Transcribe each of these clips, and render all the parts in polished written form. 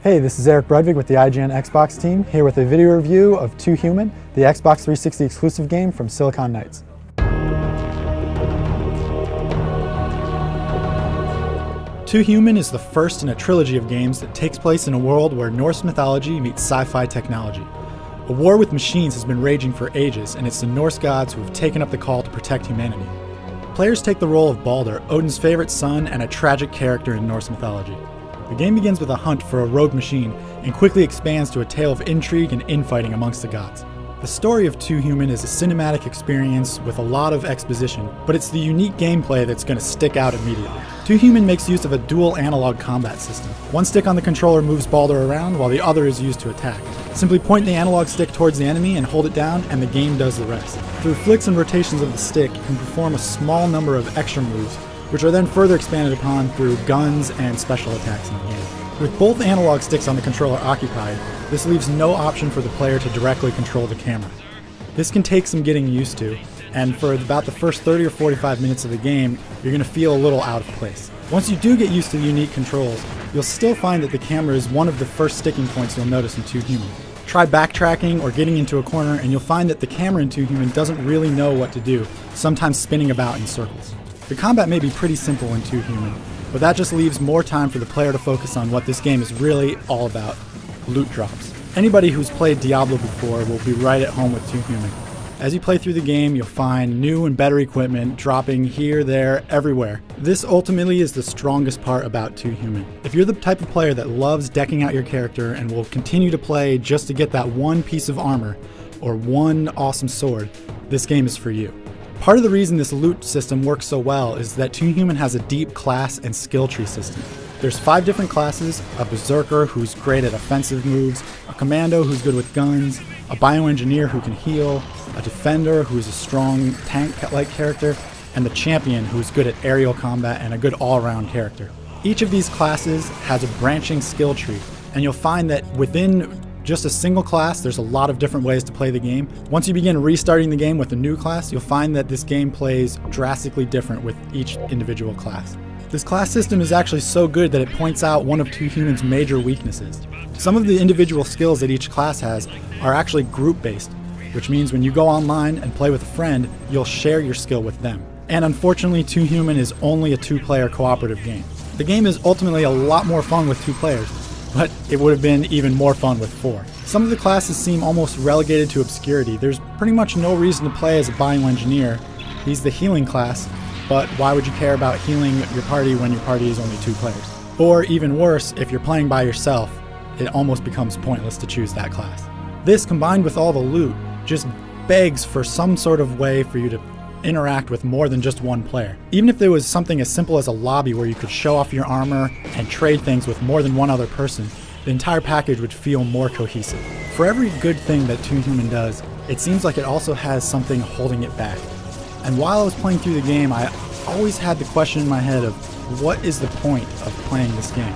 Hey, this is Eric Brudvig with the IGN Xbox team, here with a video review of Too Human, the Xbox 360 exclusive game from Silicon Knights. Too Human is the first in a trilogy of games that takes place in a world where Norse mythology meets sci-fi technology. A war with machines has been raging for ages, and it's the Norse gods who have taken up the call to protect humanity. Players take the role of Baldur, Odin's favorite son and a tragic character in Norse mythology. The game begins with a hunt for a rogue machine and quickly expands to a tale of intrigue and infighting amongst the gods. The story of Too Human is a cinematic experience with a lot of exposition, but it's the unique gameplay that's going to stick out immediately. Too Human makes use of a dual analog combat system. One stick on the controller moves Baldur around while the other is used to attack. Simply point the analog stick towards the enemy and hold it down and the game does the rest. Through flicks and rotations of the stick, you can perform a small number of extra moves, which are then further expanded upon through guns and special attacks in the game. With both analog sticks on the controller occupied, this leaves no option for the player to directly control the camera. This can take some getting used to, and for about the first 30 or 45 minutes of the game, you're going to feel a little out of place. Once you do get used to the unique controls, you'll still find that the camera is one of the first sticking points you'll notice in Too Human. Try backtracking or getting into a corner and you'll find that the camera in Too Human doesn't really know what to do, sometimes spinning about in circles. The combat may be pretty simple in Too Human, but that just leaves more time for the player to focus on what this game is really all about: loot drops. Anybody who's played Diablo before will be right at home with Too Human. As you play through the game, you'll find new and better equipment dropping here, there, everywhere. This ultimately is the strongest part about Too Human. If you're the type of player that loves decking out your character and will continue to play just to get that one piece of armor or one awesome sword, this game is for you. Part of the reason this loot system works so well is that Too Human has a deep class and skill tree system. There's 5 different classes: a berserker who's great at offensive moves, a commando who's good with guns, a bioengineer who can heal, a defender who's a strong tank-like character, and the champion who's good at aerial combat and a good all-around character. Each of these classes has a branching skill tree, and you'll find that within just a single class, there's a lot of different ways to play the game. Once you begin restarting the game with a new class, you'll find that this game plays drastically different with each individual class. This class system is actually so good that it points out one of Too Human's major weaknesses. Some of the individual skills that each class has are actually group-based, which means when you go online and play with a friend, you'll share your skill with them. And unfortunately, Too Human is only a 2-player cooperative game. The game is ultimately a lot more fun with 2 players, but it would have been even more fun with 4. Some of the classes seem almost relegated to obscurity. There's pretty much no reason to play as a bioengineer. He's the healing class, but why would you care about healing your party when your party is only 2 players? Or even worse, if you're playing by yourself, it almost becomes pointless to choose that class. This, combined with all the loot, just begs for some sort of way for you to interact with more than just one player. Even if there was something as simple as a lobby where you could show off your armor and trade things with more than one other person, the entire package would feel more cohesive. For every good thing that Too Human does, it seems like it also has something holding it back. And while I was playing through the game, I always had the question in my head of what is the point of playing this game?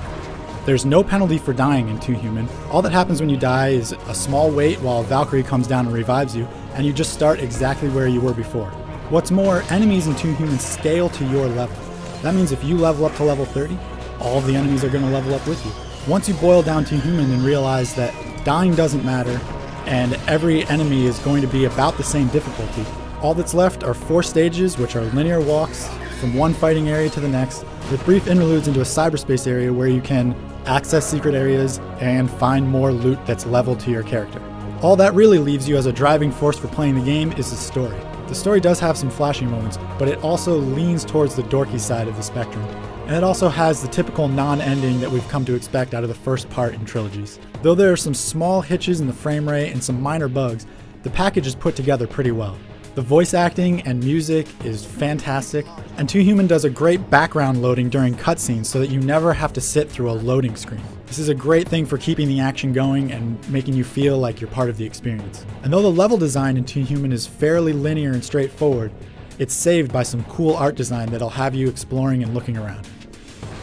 There's no penalty for dying in Too Human. All that happens when you die is a small wait while Valkyrie comes down and revives you, and you just start exactly where you were before. What's more, enemies in Too Human scale to your level. That means if you level up to level 30, all of the enemies are going to level up with you. Once you boil down Too Human and realize that dying doesn't matter, and every enemy is going to be about the same difficulty, all that's left are 4 stages, which are linear walks from one fighting area to the next, with brief interludes into a cyberspace area where you can access secret areas and find more loot that's leveled to your character. All that really leaves you as a driving force for playing the game is the story. The story does have some flashy moments, but it also leans towards the dorky side of the spectrum. And it also has the typical non-ending that we've come to expect out of the first part in trilogies. Though there are some small hitches in the frame rate and some minor bugs, the package is put together pretty well. The voice acting and music is fantastic, and Too Human does a great background loading during cutscenes so that you never have to sit through a loading screen. This is a great thing for keeping the action going and making you feel like you're part of the experience. And though the level design in Too Human is fairly linear and straightforward, it's saved by some cool art design that'll have you exploring and looking around.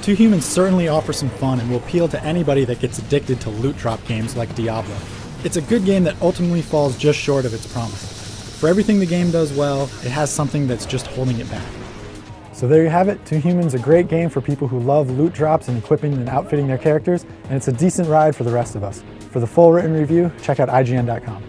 Too Human certainly offers some fun and will appeal to anybody that gets addicted to loot drop games like Diablo. It's a good game that ultimately falls just short of its promise. For everything the game does well, it has something that's just holding it back. So there you have it, Two Humans, a great game for people who love loot drops and equipping and outfitting their characters, and it's a decent ride for the rest of us. For the full written review, check out IGN.com.